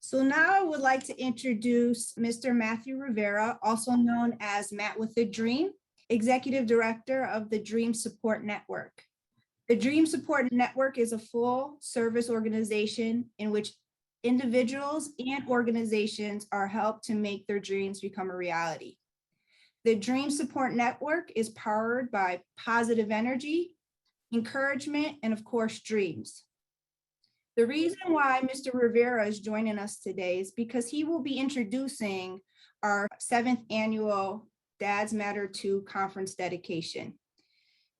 So now I would like to introduce Mr. Manny Rivera, also known as Matt with a Dream, Executive Director of the Dream Support Network. The Dream Support Network is a full service organization in which individuals and organizations are helped to make their dreams become a reality. The Dream Support Network is powered by positive energy, encouragement, and of course, dreams. The reason why Mr. Rivera is joining us today is because he will be introducing our 7th annual Dads Matter 2 conference dedication.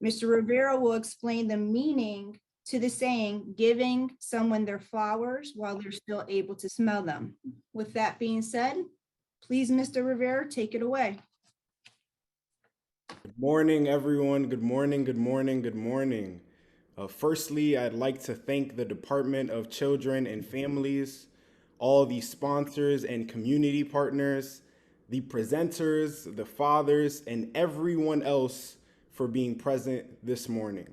Mr. Rivera will explain the meaning to the saying, giving someone their flowers while they're still able to smell them. With that being said, please, Mr. Rivera, take it away. Good morning, everyone. Good morning, good morning, good morning. Firstly, I'd like to thank the Department of Children and Families, all the sponsors and community partners, the presenters, the fathers, and everyone else for being present this morning.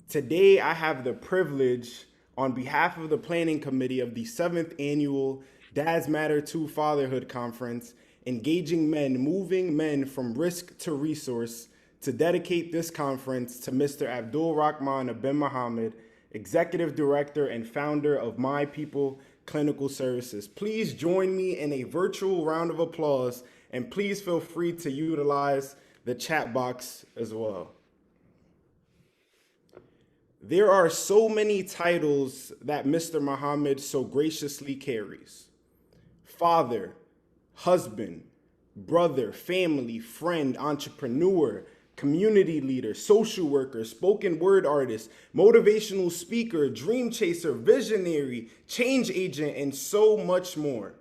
Today, I have the privilege on behalf of the planning committee of the 7th annual Dads Matter 2 Fatherhood Conference, engaging men, moving men from risk to resource, to dedicate this conference to Mr. ABDUL-RAHMAAN I Muhammad, Executive Director and founder of My People Clinical Services. Please join me in a virtual round of applause, and please feel free to utilize the chat box as well. There are so many titles that Mr. Muhammad so graciously carries: father, husband, brother, family, friend, entrepreneur, community leader, social worker, spoken word artist, motivational speaker, dream chaser, visionary, change agent, and so much more.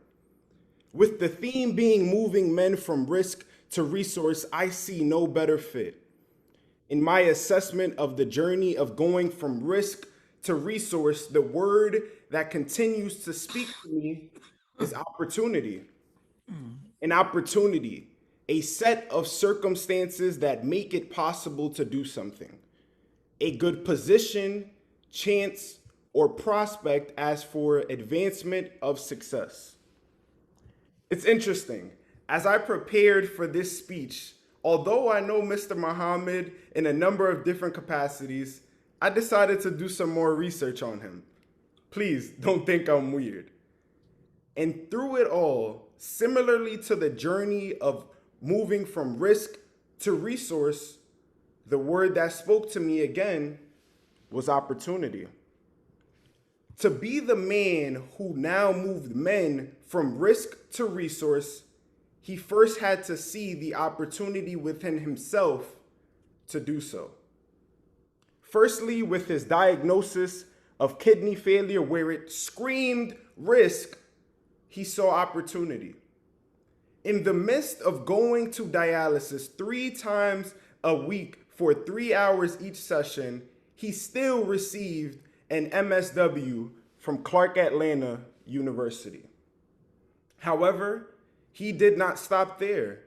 With the theme being moving men from risk to resource, I see no better fit. In my assessment of the journey of going from risk to resource, the word that continues to speak to me is opportunity. An opportunity, a set of circumstances that make it possible to do something. A good position, chance, or prospect as for advancement of success. It's interesting. As I prepared for this speech, although I know Mr. Muhammad in a number of different capacities, I decided to do some more research on him. Please don't think I'm weird. And through it all, similarly to the journey of moving from risk to resource, the word that spoke to me again was opportunity. To be the man who now moved men from risk to resource, he first had to see the opportunity within himself to do so. Firstly, with his diagnosis of kidney failure, where it screamed risk, he saw opportunity. In the midst of going to dialysis 3 times a week for 3 hours each session, he still received an MSW from Clark Atlanta University. However, he did not stop there.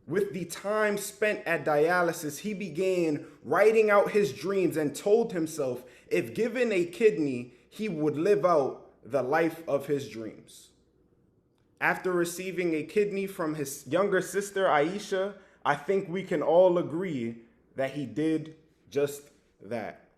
With the time spent at dialysis, he began writing out his dreams and told himself if given a kidney, he would live out the life of his dreams. After receiving a kidney from his younger sister, Aisha, I think we can all agree that he did just that.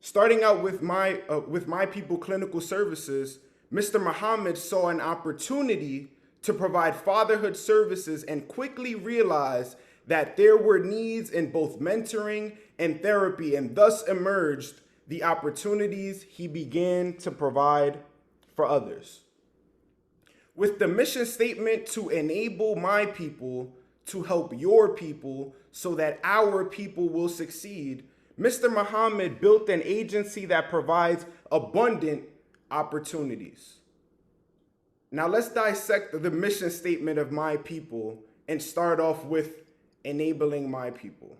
Starting out with My People Clinical Services, Mr. Muhammad saw an opportunity to provide fatherhood services and quickly realized that there were needs in both mentoring and therapy, and thus emerged the opportunities he began to provide for others. With the mission statement to enable my people to help your people so that our people will succeed, Mr. Muhammad built an agency that provides abundant opportunities. Now let's dissect the mission statement of my people and start off with enabling my people.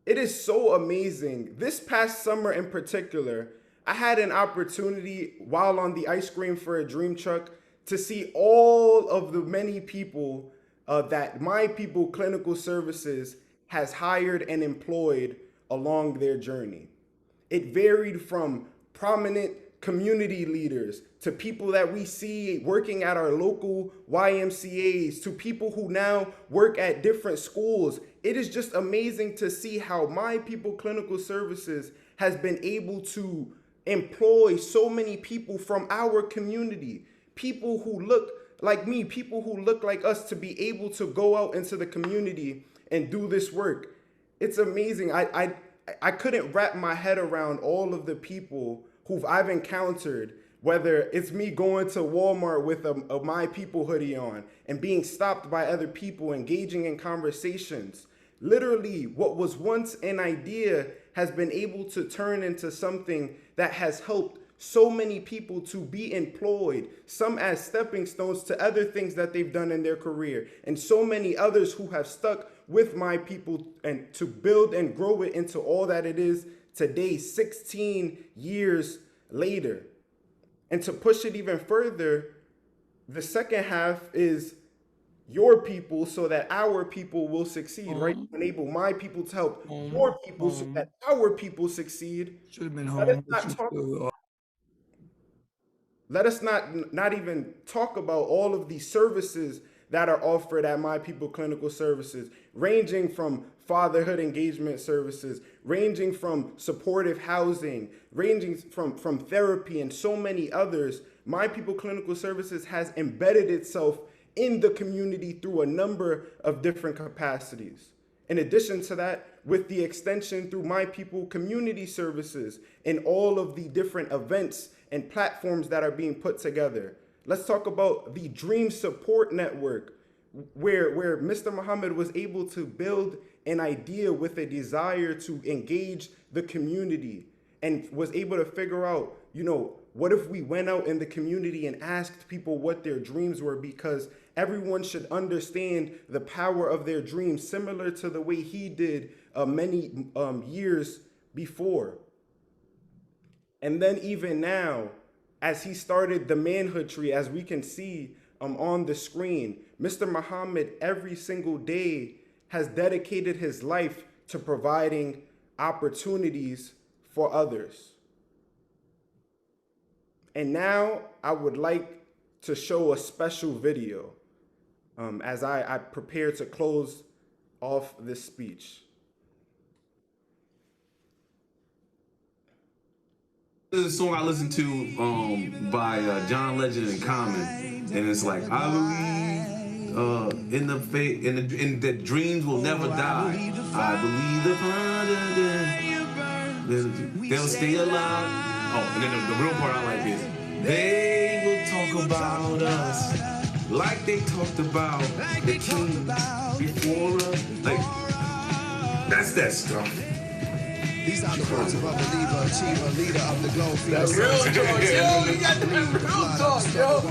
It is so amazing. This past summer in particular, I had an opportunity while on the Ice Cream for a Dream truck to see all of the many people that My People Clinical Services has hired and employed along their journey. It varied from prominent community leaders, to people that we see working at our local YMCAs, to people who now work at different schools. It is just amazing to see how My People Clinical Services has been able to employ so many people from our community, people who look like me, people who look like us, to be able to go out into the community and do this work. It's amazing. I couldn't wrap my head around all of the people who I've encountered, whether it's me going to Walmart with a My People hoodie on and being stopped by other people, engaging in conversations. Literally, what was once an idea has been able to turn into something that has helped so many people to be employed, some as stepping stones to other things that they've done in their career, and so many others who have stuck with My People and to build and grow it into all that it is today, 16 years later. And to push it even further, the second half is your people so that our people will succeed, right? Enable My People to help your people so that our people succeed. Should have been home. Let us not even talk about all of the services that are offered at My People Clinical Services, ranging from fatherhood engagement services, ranging from supportive housing, ranging from therapy, and so many others. My People Clinical Services has embedded itself in the community through a number of different capacities. In addition to that, with the extension through My People Community Services and all of the different events and platforms that are being put together. Let's talk about the Dream Support Network, where Mr. Muhammad was able to build an idea with a desire to engage the community and was able to figure out, what if we went out in the community and asked people what their dreams were, because everyone should understand the power of their dreams, similar to the way he did many years before. And then even now, as he started the Manhood Tree, as we can see on the screen, Mr. Muhammad every single day has dedicated his life to providing opportunities for others. And now I would like to show a special video as I prepare to close off this speech. This is a song I listened to by John Legend and Common, and it's like, I believe in the faith, in that dreams will never die. I believe they'll stay alive. Oh, and then the real part I like is, they will talk about us like they talked about the king before us. Like, that's that stuff. These are the words of a believer, achiever, leader of the globe. That real talk, yo. You got that real talk, yo.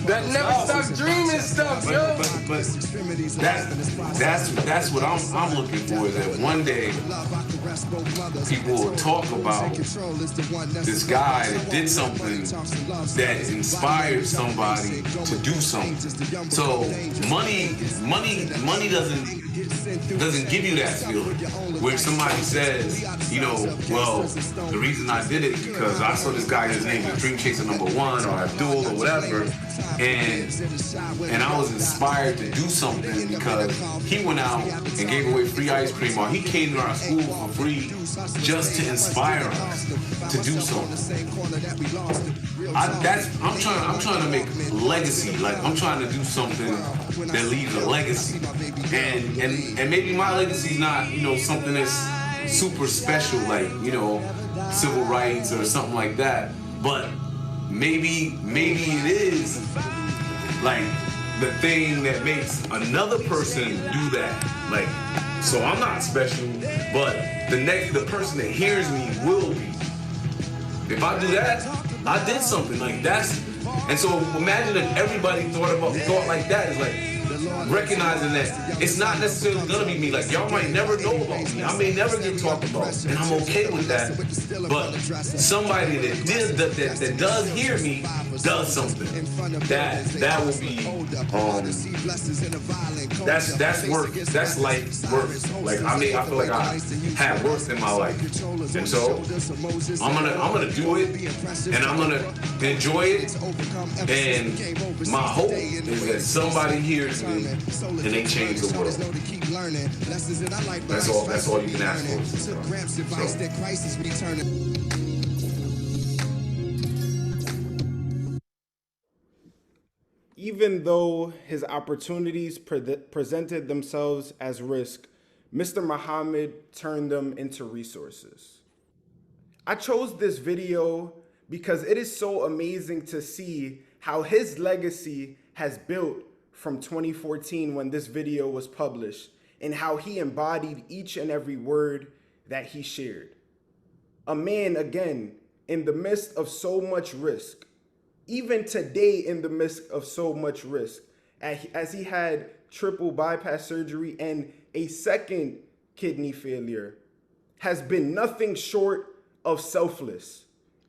That never stop dreaming stuff, yo. But that's what I'm looking for, is that one day people will talk about this guy that did something that inspired somebody to do something. So money doesn't give you that feeling where somebody says, well, the reason I did it because I saw this guy, his name was Dream Chaser #1 or Abdul or whatever, and I was inspired to do something because he went out and gave away free ice cream, or he came to our school for free just to inspire us to do something. I'm trying to make legacy. Like, I'm trying to do something that leaves a legacy, and maybe my legacy is not something that's super special, like civil rights or something like that, but maybe it is like the thing that makes another person do that. Like, so I'm not special, but the person that hears me will be. If I do that, I did something. Like, that's, and so imagine if everybody thought like that. It's like, recognizing that it's not necessarily gonna be me. Like, y'all might never know about me. I may never get talked about, and I'm okay with that. But somebody that does hear me does something. That will be that's worth. That's life worth. Like, I feel like I have worth in my life, and so I'm gonna do it, and I'm gonna enjoy it. And my hope is that somebody hears me and they change the world. That's all you can ask for. So. Even though his opportunities presented themselves as risk, Mr. Muhammad turned them into resources. I chose this video because it is so amazing to see how his legacy has built from 2014 when this video was published, and how he embodied each and every word that he shared. A man, again, in the midst of so much risk, even today in the midst of so much risk, as he had triple bypass surgery and a second kidney failure, has been nothing short of selfless.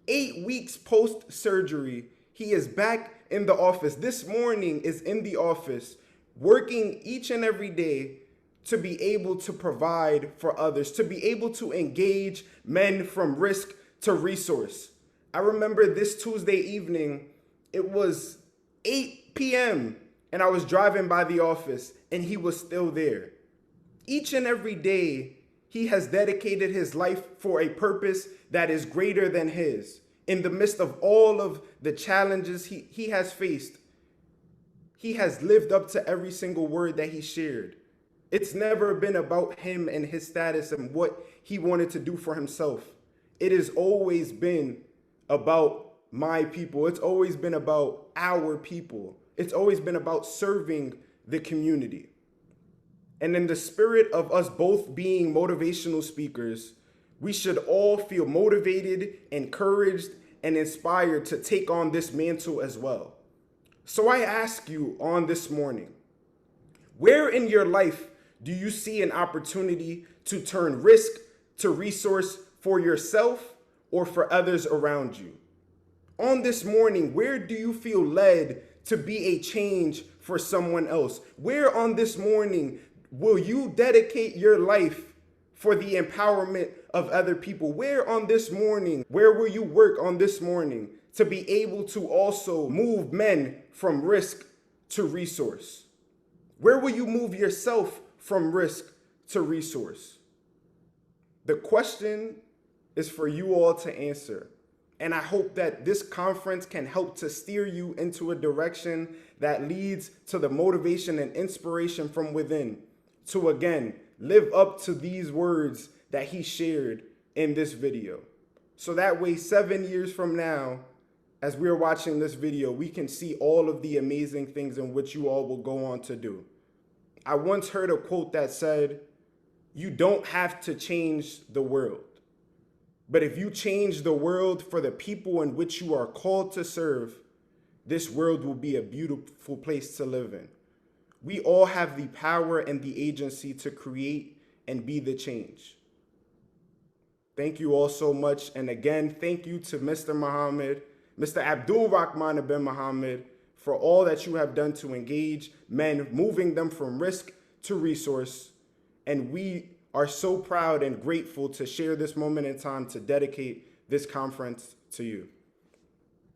8 weeks post-surgery, he is back in the office. This morning is in the office, working each and every day to be able to provide for others, to be able to engage men from risk to resource. I remember this Tuesday evening, it was 8 p.m. and I was driving by the office and he was still there. Each and every day, he has dedicated his life for a purpose that is greater than his. In the midst of all of the challenges he has faced, he has lived up to every single word that he shared. It's never been about him and his status and what he wanted to do for himself. It has always been about my people. It's always been about our people. It's always been about serving the community. And in the spirit of us both being motivational speakers, we should all feel motivated, encouraged, and inspired to take on this mantle as well. So I ask you on this morning, where in your life do you see an opportunity to turn risk to resource for yourself or for others around you? On this morning, where do you feel led to be a change for someone else? Where on this morning will you dedicate your life for the empowerment of other people? Where on this morning, where will you work on this morning to be able to also move men from risk to resource? Where will you move yourself from risk to resource? The question is for you all to answer. And I hope that this conference can help to steer you into a direction that leads to the motivation and inspiration from within to, again, live up to these words that he shared in this video. So that way, 7 years from now, as we're watching this video, we can see all of the amazing things in which you all will go on to do. I once heard a quote that said, "You don't have to change the world. But if you change the world for the people in which you are called to serve, this world will be a beautiful place to live in." We all have the power and the agency to create and be the change. Thank you all so much. And again, thank you to Mr. Muhammad, Mr. ABDUL-RAHMAAN I, for all that you have done to engage men, moving them from risk to resource. And we are so proud and grateful to share this moment in time to dedicate this conference to you.